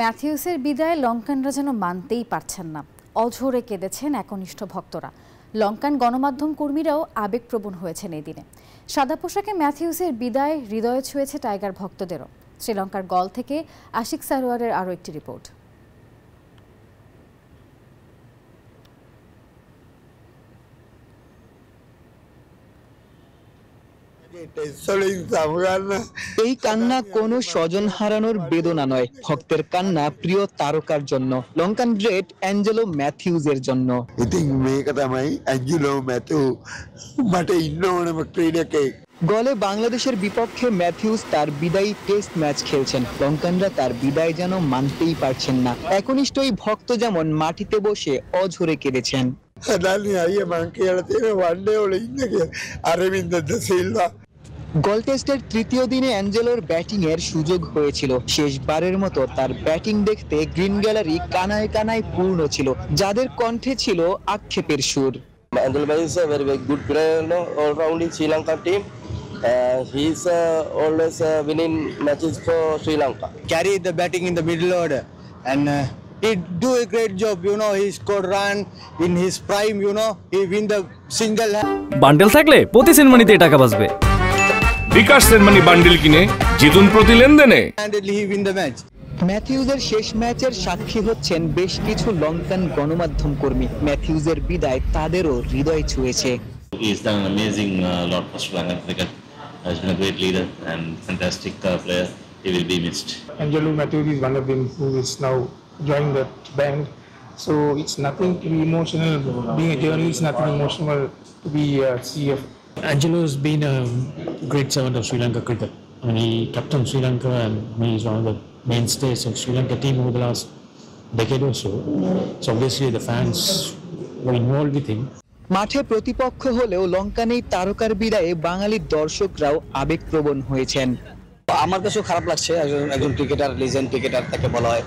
ম্যাথিউসের বিদায় লঙ্কানরা যেন মানতেই পারছেন না। অঝরে কেঁদেছেন একনিষ্ঠ ভক্তরা। লঙ্কান গণমাধ্যম কর্মীরাও আবেগপ্রবণ হয়েছেন এই দিনে। সাদা পোশাকে ম্যাথিউসের বিদায় হৃদয়ে ছুঁয়েছে টাইগার ভক্তদেরও। শ্রীলঙ্কার গল থেকে আশিক সারোয়ারের আরও একটি রিপোর্ট। এই কান্না কোনো স্বজন হারানোর বেদনা নয়, ভক্তের কান্না প্রিয় তারকার জন্য, লঙ্কান গ্রেট অ্যাঞ্জেলো ম্যাথিউজের জন্য। গলে বাংলাদেশের বিপক্ষে ম্যাথিউস তার বিদায়ী টেস্ট ম্যাচ খেলছেন। লঙ্কানরা তার বিদায় যেন মানতেই পারছেন না। একনিষ্ঠ এই ভক্ত যেমন মাটিতে বসে অঝরে কেঁদেছেন। গল টেস্টের তৃতীয় দিনে অ্যাঞ্জেলোর ব্যাটিং এর সুযোগ হয়েছিল। শেষবারের মতো তার ব্যাটিং দেখতে গ্রিন গ্যালারি কানায় কানায় পূর্ণ ছিল, যাদের কণ্ঠে ছিল আক্ষেপের সুর। Angelo is a very good player, all round in Sri Lanka team. He is always winning matches for Sri Lanka. Carry the batting in the middle order and he do a great job. He scored run in his prime. He win the single. Bundle থাকলে প্রতি সেনমানিতে টাকা বাঁচবে। বিকাশ send money bundle কিনে জিতুন প্রতি লেনদেনে। He win the match. ম্যাথিউজের শেষ ম্যাচের সাক্ষী হচ্ছেন বেশ কিছু লঙ্কান গণমাধ্যম কর্মী। ম্যাথিউজের বিদায় তাদেরও হৃদয় ছুঁয়েছে। He has done an amazing lot for Sri Lankan cricket. Has been a great leader and fantastic player. He will be missed. Angelo Matthews is one of them who is now joining the band. So it's nothing to be emotional. Being a journalist, nothing emotional to be CF. Angelo has been a great servant of Sri Lanka cricket. I mean, he captained Sri Lanka and he is one of the mainstays of Sri Lanka team over the last decade or so. So obviously the fans were involved with him. মাঠে প্রতিপক্ষ হলেও লঙ্কানেই তারকার বিদায়ে বাঙালির দর্শকরাও আবেগপ্রবণ হয়েছেন। আমার কাছেও খারাপ লাগছে। একজন ক্রিকেটার, লিজেন্ড ক্রিকেটার তাকে বলা হয়,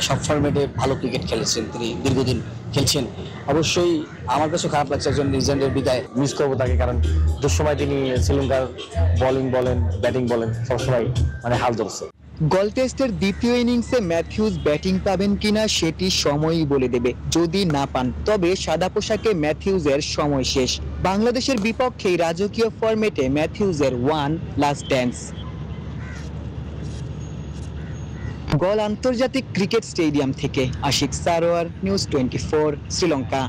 সব ফরম্যাটে ভালো ক্রিকেট খেলেছেন, তিনি দীর্ঘদিন খেলছেন। অবশ্যই আমার কাছেও খারাপ লাগছে একজন লিজেন্ডের বিদায়। মিস করবো তাকে, কারণ দুঃসময় তিনি শ্রীলঙ্কার বোলিং বলেন, ব্যাটিং বলেন, সবসময় হাল ধরছে। গল টেস্টের দ্বিতীয় ইনিংসে ম্যাথিউস ব্যাটিং পাবেন কিনা সেটি সময়ই বলে দেবে। যদি না পান তবে সাদা পোশাকে ম্যাথিউজের সময় শেষ। বাংলাদেশের বিপক্ষে রাজকীয় ফরম্যাটে ম্যাথিউজের ওয়ান লাস্ট ড্যান্স। গল আন্তর্জাতিক ক্রিকেট স্টেডিয়াম থেকে আশিক সারোয়ার, নিউজ 24, শ্রীলঙ্কা।